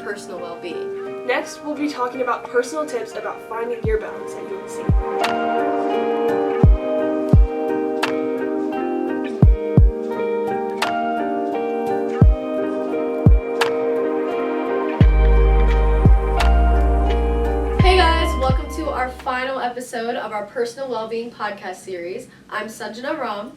personal well-being. Next, we'll be talking about personal tips about finding your balance at UNC. Our final episode of our Personal Wellbeing podcast series. I'm Sanjana Ram.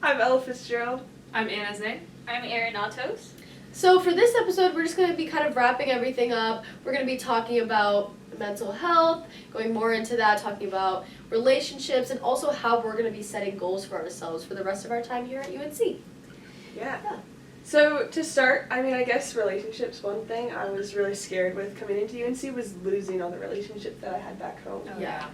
I'm Ella Fitzgerald. I'm Anna Zay. I'm Erin Atos. So for this episode, we're just going to be kind of wrapping everything up. We're going to be talking about mental health, going more into that, talking about relationships, and also how we're going to be setting goals for ourselves for the rest of our time here at UNC. Yeah. So to start, I guess relationships, one thing I was really scared with coming into UNC was losing all the relationships that I had back home. Oh, yeah.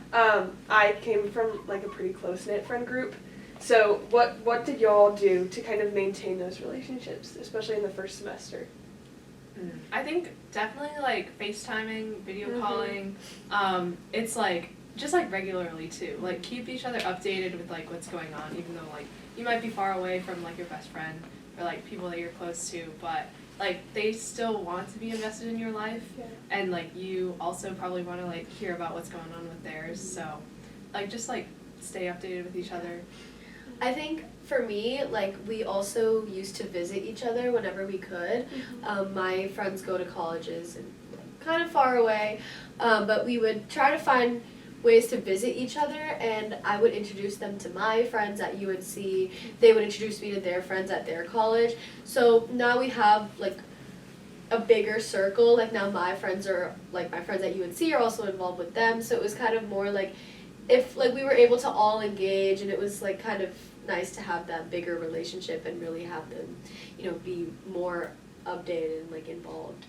I came from like a pretty close-knit friend group. So what did y'all do to kind of maintain those relationships, especially in the first semester? I think definitely like FaceTiming, video calling. It's like just like regularly too. Like keep each other updated with like what's going on, even though like you might be far away from like your best friend or like people that you're close to, but like they still want to be invested in your life, and like you also probably want to like hear about what's going on with theirs. So like just like stay updated with each other. I think for me, like we also used to visit each other whenever we could. My friends go to colleges and kind of far away, but we would try to find ways to visit each other, and I would introduce them to my friends at UNC. They would introduce me to their friends at their college. So now we have like a bigger circle. Like now my friends at UNC are also involved with them. So it was kind of more like if like we were able to all engage, and it was like kind of nice to have that bigger relationship and really have them, be more updated and like involved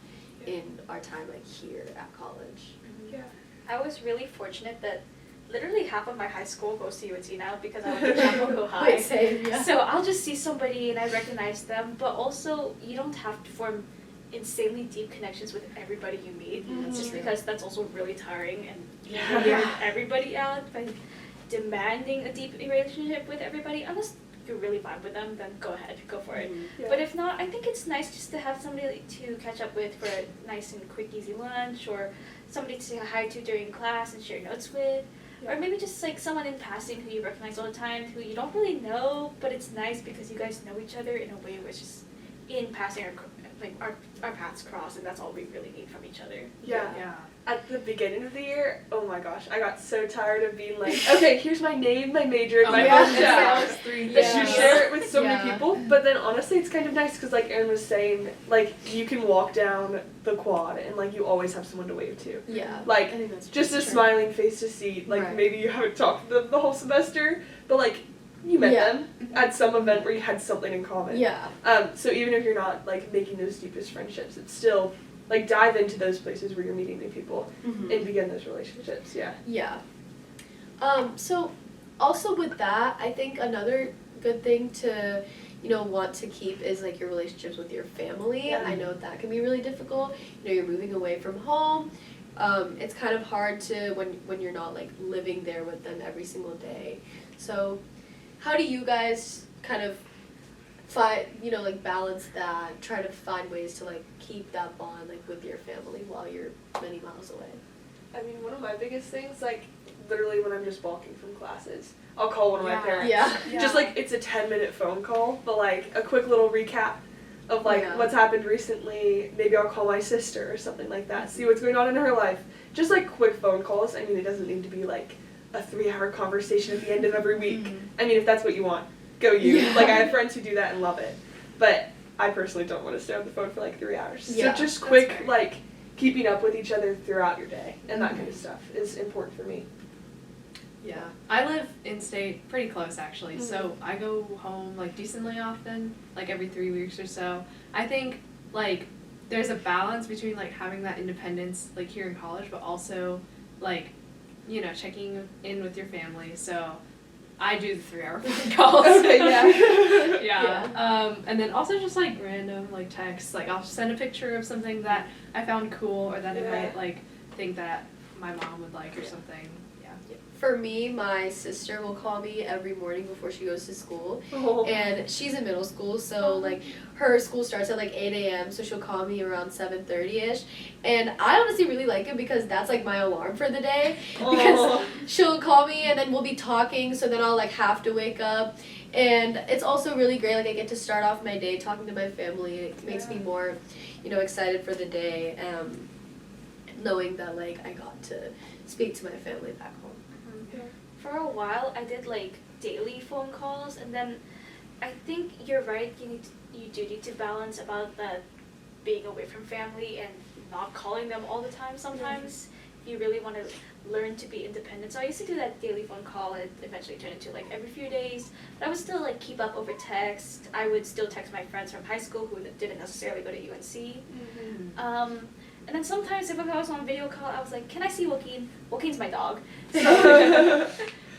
in our time like here at college. Yeah. I was really fortunate that literally half of my high school goes to UNC now because I went to Chapel High. Wait, same, yeah. So I'll just see somebody and I recognize them, but also you don't have to form insanely deep connections with everybody you meet, just because that's also really tiring, and you hear everybody out by demanding a deep relationship with everybody. Unless you really vibe with them, then go ahead, go for it. But if not, I think it's nice just to have somebody to catch up with for a nice and quick, easy lunch, or somebody to say hi to during class and share notes with, or maybe just like someone in passing who you recognize all the time, who you don't really know, but it's nice because you guys know each other in a way where it's just in passing our paths cross, and that's all we really need from each other. Yeah. At the beginning of the year, oh my gosh, I got so tired of being like, okay, here's my name, my major, and my job. You share it with so many people, but then honestly it's kind of nice because like Erin was saying, like you can walk down the quad and like you always have someone to wave to. Yeah. Like I think that's just a true. smiling face to see, like maybe you haven't talked to them the whole semester, but like you met them at some event where you had something in common. Yeah. So even if you're not like making those deepest friendships, it's still like dive into those places where you're meeting new people and begin those relationships. Yeah. So also with that, I think another good thing to want to keep is like your relationships with your family. I know that can be really difficult. You're moving away from home. It's kind of hard to when you're not like living there with them every single day. So how do you guys kind of balance that, try to find ways to like keep that bond like with your family while you're many miles away? I mean, one of my biggest things, like literally when I'm just walking from classes, I'll call one of my parents. Just like it's a 10-minute phone call, but like a quick little recap of like what's happened recently. Maybe I'll call my sister or something like that, see what's going on in her life. Just like quick phone calls. I mean, it doesn't need to be like a 3-hour conversation at the end of every week. I mean, if that's what you want, go you. Like I have friends who do that and love it, but I personally don't want to stay on the phone for like 3 hours. So just quick like keeping up with each other throughout your day and that kind of stuff is important for me. Yeah, I live in-state, pretty close actually, so I go home like decently often, like every 3 weeks or so. I think like there's a balance between like having that independence like here in college, but also like checking in with your family. So I do the 3-hour phone calls. Okay, and then also just like random like texts. Like I'll send a picture of something that I found cool or that I might like think that my mom would like or something. Yeah. For me, my sister will call me every morning before she goes to school, and she's in middle school, so like her school starts at like 8 a.m. so she'll call me around 7:30ish, and I honestly really like it because that's like my alarm for the day, because she'll call me and then we'll be talking, so then I'll like have to wake up, and it's also really great, like I get to start off my day talking to my family. It makes me more, excited for the day, knowing that like I got to speak to my family back home. For a while, I did like daily phone calls, and then I think you're right. You do need to balance about that being away from family and not calling them all the time. Sometimes, if you really want to learn to be independent. So I used to do that daily phone call, and it eventually turned into like every few days. But I would still like keep up over text. I would still text my friends from high school who didn't necessarily go to UNC. And then sometimes if I was on video call, I was like, can I see Joaquin? Joaquin's my dog. So,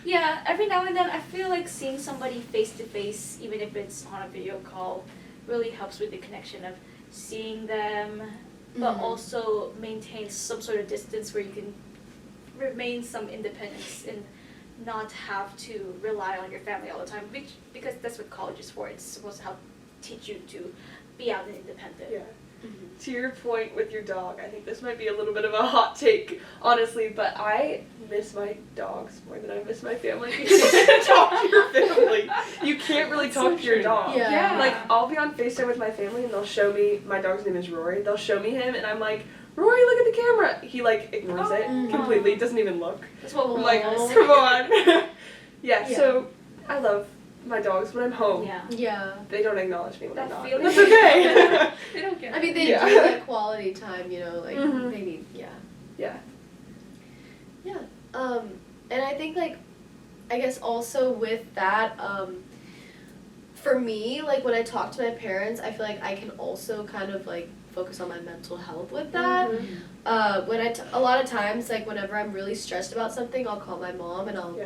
yeah, every now and then I feel like seeing somebody face to face, even if it's on a video call, really helps with the connection of seeing them, but also maintain some sort of distance where you can remain some independence and not have to rely on your family all the time, because that's what college is for. It's supposed to help teach you to be out and independent. Yeah. To your point with your dog, I think this might be a little bit of a hot take, honestly, but I miss my dogs more than I miss my family. Because you can't talk to your family. You can't really talk to your dog. Yeah. Like, I'll be on FaceTime with my family and they'll show me, my dog's name is Rory, they'll show me him and I'm like, Rory, look at the camera. He like ignores it completely, doesn't even look. That's what I'm like, come on. Yeah, so I love my dogs when I'm home. Yeah. They don't acknowledge me when I'm not. feeling. That's okay. They don't get I mean, they Yeah. do like quality time, like they need, Yeah. Yeah. And I think like, I guess also with that, for me, like when I talk to my parents, I feel like I can also kind of like focus on my mental health with that. A lot of times, like whenever I'm really stressed about something, I'll call my mom and I'll,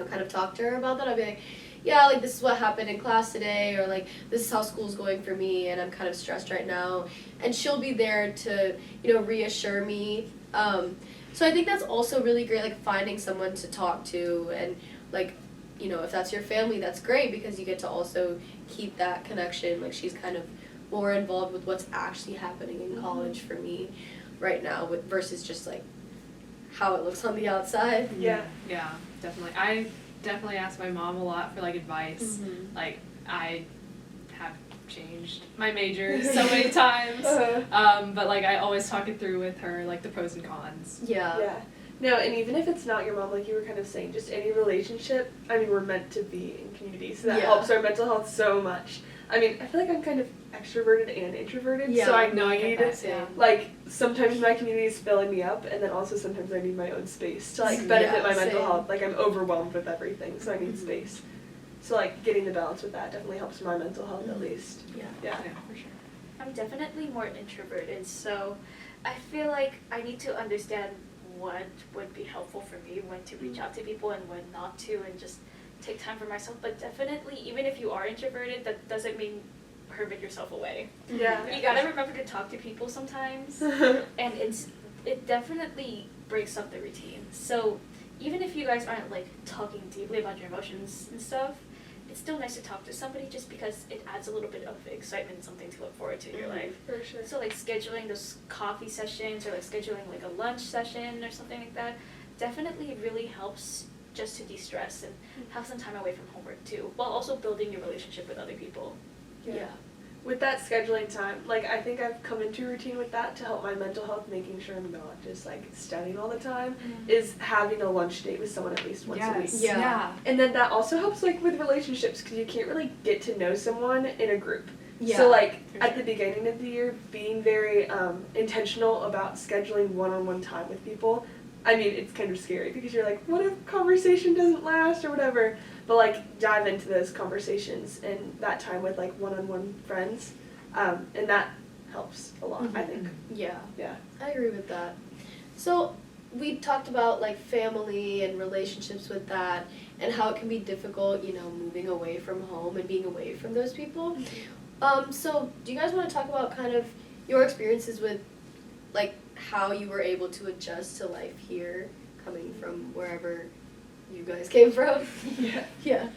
kind of talk to her about that. I'll be like, yeah, like this is what happened in class today, or like this is how school's going for me and I'm kind of stressed right now, and she'll be there to reassure me. So I think that's also really great, like finding someone to talk to, and like if that's your family, that's great because you get to also keep that connection. Like she's kind of more involved with what's actually happening in college for me right now, versus just like how it looks on the outside. Yeah, definitely. I definitely ask my mom a lot for like advice. Like I have changed my major so many times, but like I always talk it through with her, like the pros and cons. Yeah. No, and even if it's not your mom, like you were kind of saying, just any relationship, I mean, we're meant to be in community, so that helps our mental health so much. I mean, I feel like I'm kind of extroverted and introverted, so I need, like, sometimes my community is filling me up, and then also sometimes I need my own space to, like, benefit my mental health. Like, I'm overwhelmed with everything, so I need space. So, like, getting the balance with that definitely helps my mental health, at least. Yeah, for sure. I'm definitely more introverted, so I feel like I need to understand what would be helpful for me, when to reach out to people and when not to, and just take time for myself. But definitely, even if you are introverted, that doesn't mean hermit yourself away. Yeah. You gotta remember to talk to people sometimes, and it definitely breaks up the routine. So even if you guys aren't like talking deeply about your emotions and stuff, it's still nice to talk to somebody just because it adds a little bit of excitement, something to look forward to in your life. For sure. So like scheduling those coffee sessions, or like scheduling like a lunch session or something like that, definitely really helps just to de-stress and have some time away from homework too, while also building your relationship with other people. Yeah. With that scheduling time, like I think I've come into a routine with that to help my mental health, making sure I'm not just like studying all the time, is having a lunch date with someone at least once a week. Yeah. And then that also helps like with relationships, because you can't really get to know someone in a group. Yeah. So like at the beginning of the year, being very intentional about scheduling one-on-one time with people. I mean, it's kind of scary because you're like, what if conversation doesn't last or whatever? But like dive into those conversations and that time with like one-on-one friends, and that helps a lot, I think. Yeah. Yeah. I agree with that. So we talked about like family and relationships with that, and how it can be difficult, moving away from home and being away from those people. So do you guys want to talk about kind of your experiences with like how you were able to adjust to life here coming from wherever you guys came from. Yeah. Yeah.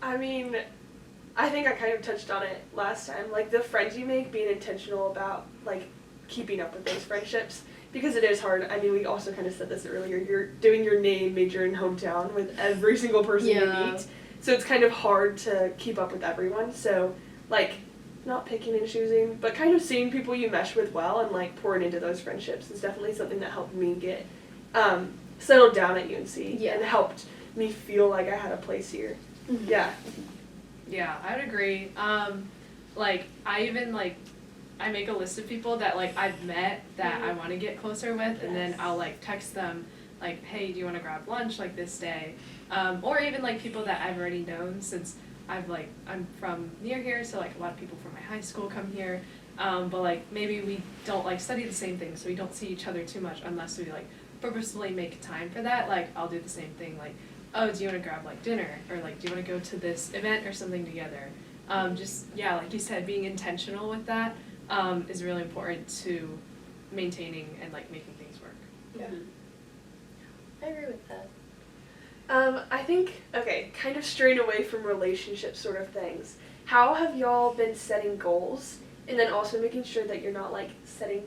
I mean, I think I kind of touched on it last time. Like, the friends you make, being intentional about, like, keeping up with those friendships. Because it is hard. I mean, we also kind of said this earlier. You're doing your name, major, and hometown with every single person you meet. So it's kind of hard to keep up with everyone. So, like, not picking and choosing, but kind of seeing people you mesh with well and, like, pouring into those friendships is definitely something that helped me get settled down at UNC and helped me feel like I had a place here. Mm-hmm. Yeah. Yeah, I would agree. Like, I even, like, I make a list of people that, like, I've met that I want to get closer with, and then I'll, like, text them, like, hey, do you want to grab lunch, like, this day? Or even, like, people that I've already known since I'm from near here, so, like, a lot of people from my high school come here. But, like, maybe we don't, like, study the same thing, so we don't see each other too much unless we, like, purposefully make time for that. Like, I'll do the same thing, like, oh, do you want to grab, like, dinner? Or, like, do you want to go to this event or something together? Just, yeah, like you said, being intentional with that is really important to maintaining and, like, making things work. Yeah. I agree with that. I think, okay, kind of straying away from relationship sort of things. How have y'all been setting goals and then also making sure that you're not, like, setting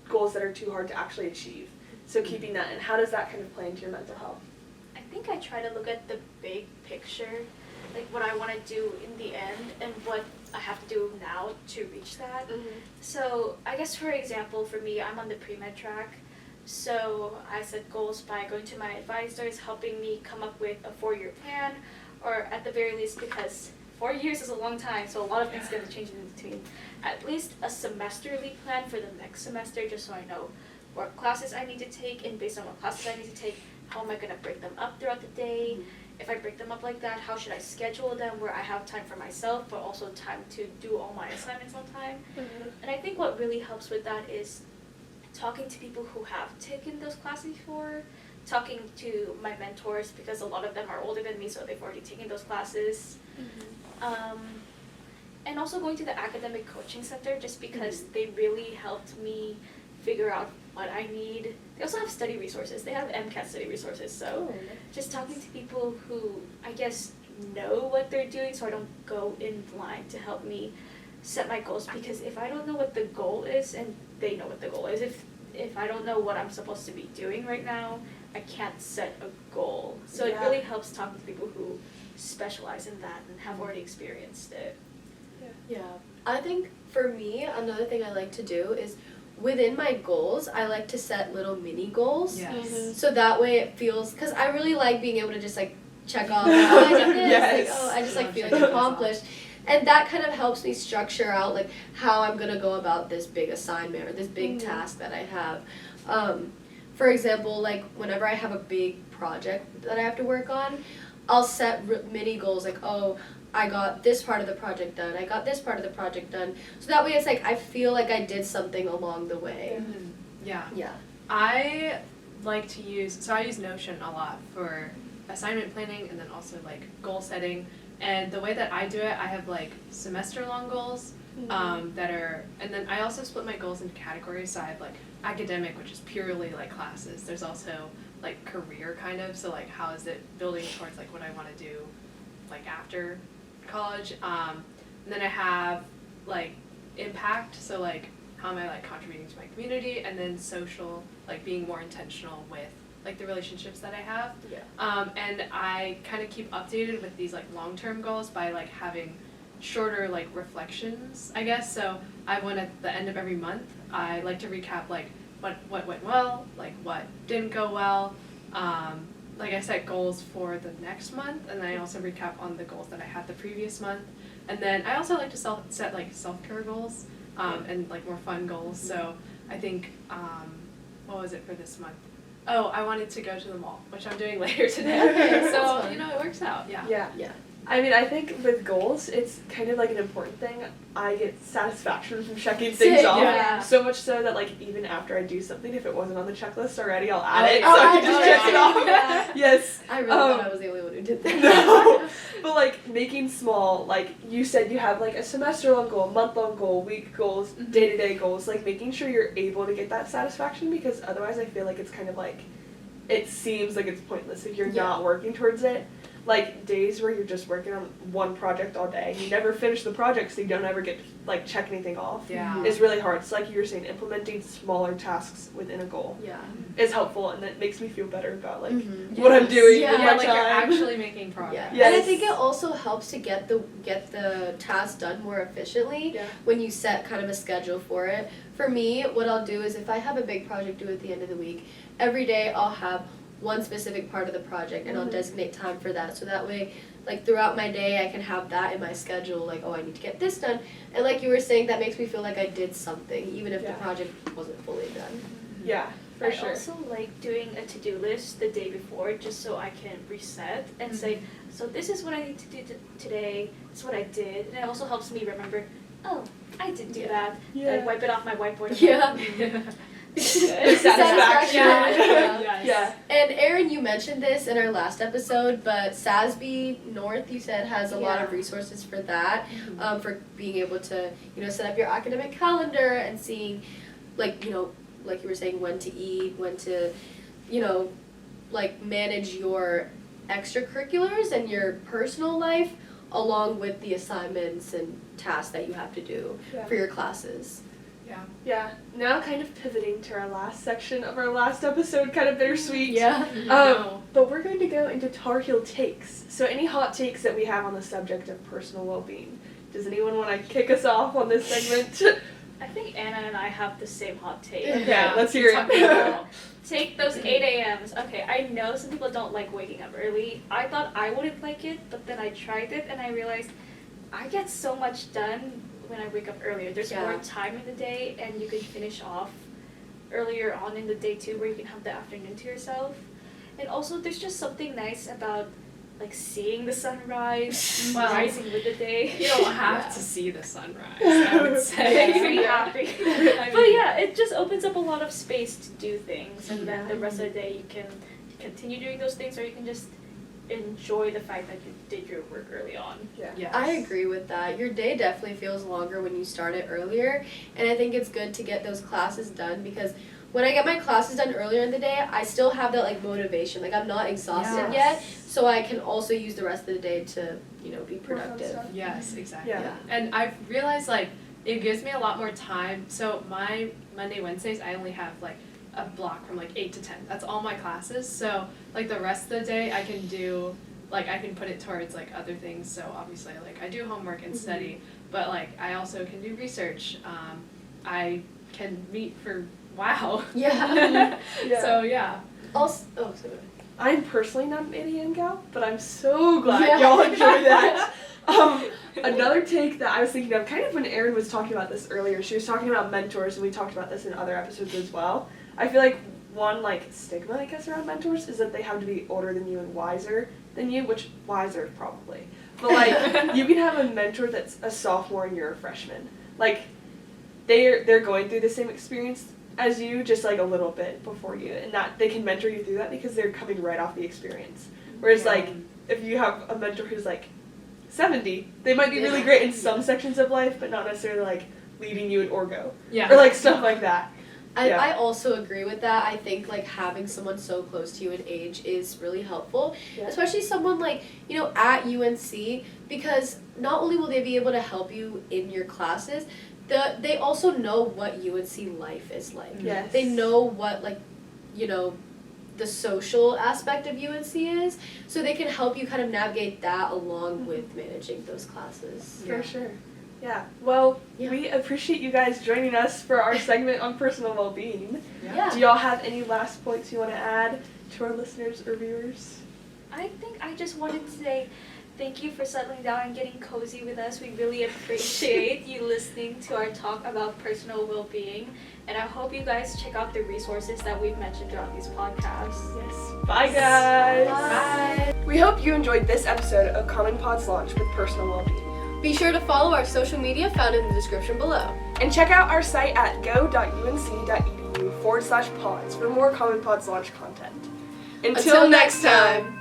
goals that are too hard to actually achieve? So keeping that, and how does that kind of play into your mental health? I think I try to look at the big picture, like what I want to do in the end and what I have to do now to reach that. Mm-hmm. So I guess, for example, for me, I'm on the pre-med track. So I set goals by going to my advisors, helping me come up with a 4-year plan, or at the very least, because 4 years is a long time, so a lot of things are going to change in between. At least a semesterly plan for the next semester, just so I know what classes I need to take, and based on what classes I need to take, how am I going to break them up throughout the day? Mm-hmm. If I break them up like that, how should I schedule them where I have time for myself, but also time to do all my assignments on time? Mm-hmm. And I think what really helps with that is talking to people who have taken those classes before, talking to my mentors, because a lot of them are older than me, so they've already taken those classes. Mm-hmm. And also going to the academic coaching center, just because they really helped me figure out what I need. They also have study resources. They have MCAT study resources, so just talking to people who, I guess, know what they're doing, so I don't go in blind, to help me set my goals. Because if I don't know what the goal is, and they know what the goal is, if I don't know what I'm supposed to be doing right now, I can't set a goal. So it really helps talking to people who specialize in that and have already experienced it. Yeah. I think for me, another thing I like to do is within my goals, I like to set little mini goals. Yes. Mm-hmm. So that way it feels, because I really like being able to just, like, check off, oh, I did this, like, oh, I just, like, feel, like, accomplished. And that kind of helps me structure out, like, how I'm going to go about this big assignment or this big task that I have. For example, like, whenever I have a big project that I have to work on, I'll set mini goals, like, oh, I got this part of the project done, I got this part of the project done. So that way it's like I feel like I did something along the way. Mm-hmm. Yeah. Yeah. I like to use Notion a lot for assignment planning and then also, like, goal setting. And the way that I do it, I have, like, semester-long goals that are, and then I also split my goals into categories. So I have, like, academic, which is purely, like, classes. There's also, like, career kind of, so, like, how is it building towards, like, what I want to do, like, after college. And then I have, like, impact, so, like, how am I, like, contributing to my community, and then social, like, being more intentional with, like, the relationships that I have. Yeah. And I kind of keep updated with these, like, long-term goals by, like, having shorter, like, reflections, I guess. So I want, at the end of every month, I like to recap, like, what went well, like, what didn't go well. Like, I set goals for the next month, and then I also recap on the goals that I had the previous month. And then I also like to set like, self-care goals, and, like, more fun goals. So I think, what was it for this month? Oh, I wanted to go to the mall, which I'm doing later today. So, you know, it works out. Yeah. Yeah. Yeah. I mean, I think with goals, it's kind of like an important thing. I get satisfaction from checking things off. Yeah. So much so that, like, even after I do something, if it wasn't on the checklist already, I'll add it so I can just check it off. Yeah. Yes. I really thought I was the only one who did that. No. But, like, making small, like, you said you have, like, a semester-long goal, month-long goal, week goals, day-to-day goals. Like, making sure you're able to get that satisfaction, because otherwise I feel like it's kind of, like, it seems like it's pointless if you're not working towards it. Like, days where you're just working on one project all day, you never finish the project, so you don't ever get to, like, check anything off. Yeah. It's really hard. So like you were saying, implementing smaller tasks within a goal is helpful, and that makes me feel better about, like, what I'm doing with my like time. you're actually making progress. And I think it also helps to get the task done more efficiently when you set kind of a schedule for it. For me, what I'll do is if I have a big project due at the end of the week, every day I'll have one specific part of the project, and I'll designate time for that, so that way, like, throughout my day I can have that in my schedule, like, oh, I need to get this done, and like you were saying, that makes me feel like I did something, even if the project wasn't fully done. Yeah, for sure. I also like doing a to-do list the day before, just so I can reset and say, so this is what I need to do today, this is what I did, and it also helps me remember, oh, I did do that. I wipe it off my whiteboard. Satisfaction. Yeah. And Erin, you mentioned this in our last episode, but SASB North, you said, has a lot of resources for that, for being able to, set up your academic calendar and seeing, like, like you were saying, when to eat, when to, like, manage your extracurriculars and your personal life along with the assignments and tasks that you have to do for your classes. Yeah. Now kind of pivoting to our last section of our last episode, kind of bittersweet. Yeah. But we're going to go into Tar Heel takes. So any hot takes that we have on the subject of personal well-being. Does anyone want to kick us off on this segment? I think Anna and I have the same hot take. Okay, let's hear it. Take those 8 a.m.s. Okay, I know some people don't like waking up early. I thought I wouldn't like it, but then I tried it and I realized I get so much done when I wake up earlier. There's more time in the day, and you can finish off earlier on in the day too, where you can have the afternoon to yourself. And also, there's just something nice about, like, seeing the sunrise, rising with the day. You don't have to see the sunrise, I would say. It makes me happy. But yeah, it just opens up a lot of space to do things, and then the rest of the day you can continue doing those things, or you can just enjoy the fact that you did your work early on. I agree with that. Your day definitely feels longer when you start it earlier, and I think it's good to get those classes done, because when I get my classes done earlier in the day, I still have that, like, motivation. Like, I'm not exhausted yet, so I can also use the rest of the day to, be productive. Yes, exactly. Yeah. And I've realized, like, it gives me a lot more time. So my Monday, Wednesdays, I only have, like, a block from, like, 8 to 10. That's all my classes. So, like, the rest of the day I can do, like, I can put it towards, like, other things. So obviously, like, I do homework and study, but, like, I also can do research. I can meet for WOW. So Also, I'm personally not an 8 a.m. gal, but I'm so glad y'all enjoy that. Another take that I was thinking of, kind of when Erin was talking about this earlier, she was talking about mentors, and we talked about this in other episodes as well. I feel like one, like, stigma, I guess, around mentors is that they have to be older than you and wiser than you, which wiser probably. But, like, you can have a mentor that's a sophomore and you're a freshman. Like, they're going through the same experience as you, just, like, a little bit before you, and that they can mentor you through that because they're coming right off the experience. Whereas, like, if you have a mentor who's, like, 70, they might be really great in some sections of life, but not necessarily, like, leading you in orgo. Or, like, stuff like that. I also agree with that. I think, like, having someone so close to you in age is really helpful, especially someone, like, at UNC, because not only will they be able to help you in your classes, they also know what UNC life is like. They know what, like, the social aspect of UNC is, so they can help you kind of navigate that along with managing those classes. For sure. Yeah, well, we appreciate you guys joining us for our segment on personal well-being. Do y'all have any last points you want to add to our listeners or viewers? I think I just wanted to say Thank you for settling down and getting cozy with us. We really appreciate you listening to our talk about personal well-being. And I hope you guys check out the resources that we've mentioned throughout these podcasts. Yes. Bye, guys. Bye. We hope you enjoyed this episode of Common Pod's launch with Personal Wellbeing. Be sure to follow our social media found in the description below. And check out our site at go.unc.edu/pods for more Common Pod's launch content. Until next time.